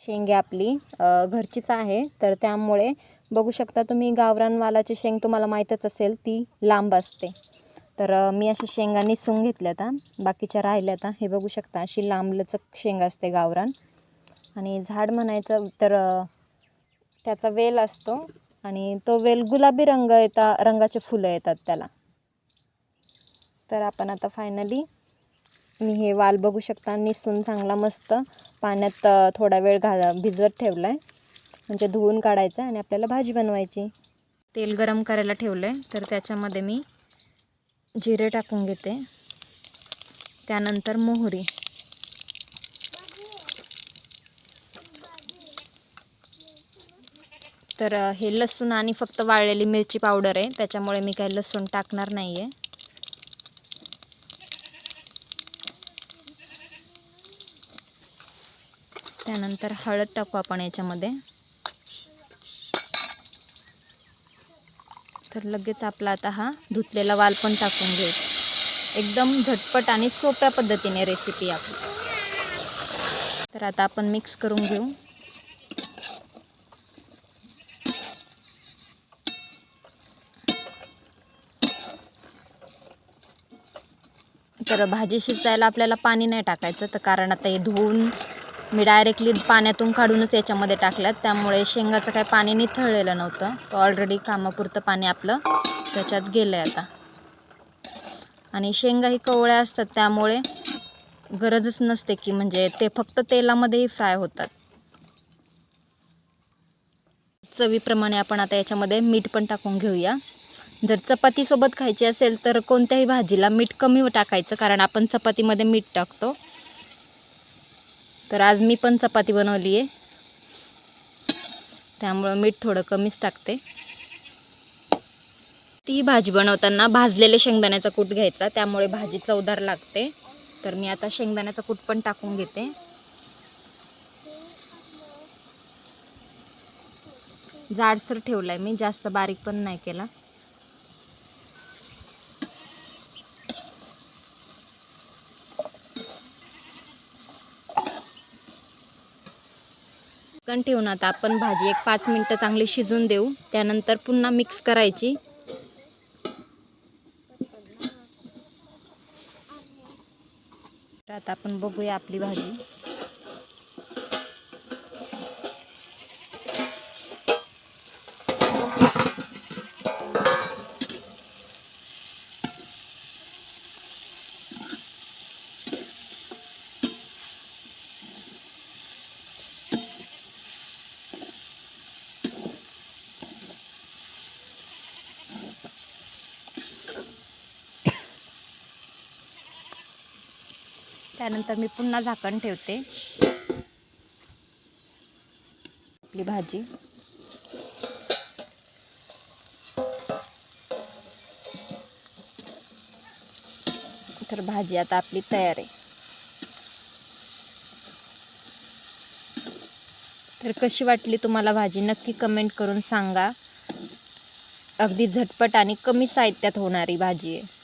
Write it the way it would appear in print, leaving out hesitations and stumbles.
शेंग आपली घरचीच आहे, तर त्यामुळे बघू शकता तुम्ही गावरान वालाची शेंग तुम्हाला माहीतच असेल, ती लांब असते. तर मी अशा शेंगा निसून घेतल्या आता, बाकीच्या राहिल्या आता. हे बघू शकता अशी लांबलचक शेंग असते गावरान. आणि झाड म्हणायचं तर त्याचा वेल असतो आणि तो वेल गुलाबी रंगाचे फुलं येतात त्याला. तर आपण आता फायनली मी हे वाल बघू शकता निसून चांगला मस्त पाण्यात थोडा वेळ भिजवत ठेवला आहे, म्हणजे धुवून काढायचं आणि आपल्याला भाजी बनवायची. तेल गरम करायला ठेवलं आहे, तर त्याच्यामध्ये मी जिरे टाकून घेते, त्यानंतर मोहरी, तर हे लसूण आणि फक्त वाळलेली मिरची पावडर आहे, त्याच्यामुळे मी काही लसूण टाकणार नाही आहे. त्यानंतर हळद टाकू आपण याच्यामध्ये. तर लगेच आपला आता हा धुतलेला वाल पण टाकून घेऊ. एकदम झटपट आणि सोप्या पद्धतीने रेसिपी आपली. तर आता आपण मिक्स करून घेऊ. तर भाजी शिजायला आपल्याला पाणी नाही टाकायचं, तर कारण आता हे धुवून मी डायरेक्टली पाण्यातून काढूनच याच्यामध्ये टाकल्यात, त्यामुळे शेंगाचं काही पाणी निथळलेलं नव्हतं. तो ऑलरेडी कामापुरतं पाणी आपलं त्याच्यात गेलं आहे आता. आणि शेंगा ही कवळ्या असतात, त्यामुळे गरजच नसते की म्हणजे ते फक्त तेलामध्येही फ्राय होतात. चवीप्रमाणे आपण आता याच्यामध्ये मीठ पण टाकून घेऊया. जर चपातीसोबत खायची असेल तर कोणत्याही भाजीला मीठ कमी टाकायचं, कारण आपण चपातीमध्ये मीठ टाकतो. तर आज मी पण चपाती बनवली आहे, त्यामुळं मीठ थोडं कमीच टाकते. ती भाजी बनवताना भाजलेले शेंगदाण्याचा कूट घ्यायचा, त्यामुळे भाजी चवदार लागते. तर मी आता शेंगदाण्याचा कूट पण टाकून घेते. जाडसर ठेवलाय मी, जास्त बारीक पण नाही केला. झाकण ठेवून आता आपण भाजी एक 5 मिनिटं चांगली शिजून देऊ, त्यानंतर पुन्हा मिक्स करायची. तर आता आपण बघूया आपली भाजी. त्यानंतर मी पुन्हा झाकण ठेवते. आपली भाजी तर भाजी आता आपली तयार आहे. तर कशी वाटली तुम्हाला भाजी नक्की कमेंट करून सांगा. अगदी झटपट आणि कमी साहित्यात होणारी भाजी आहे.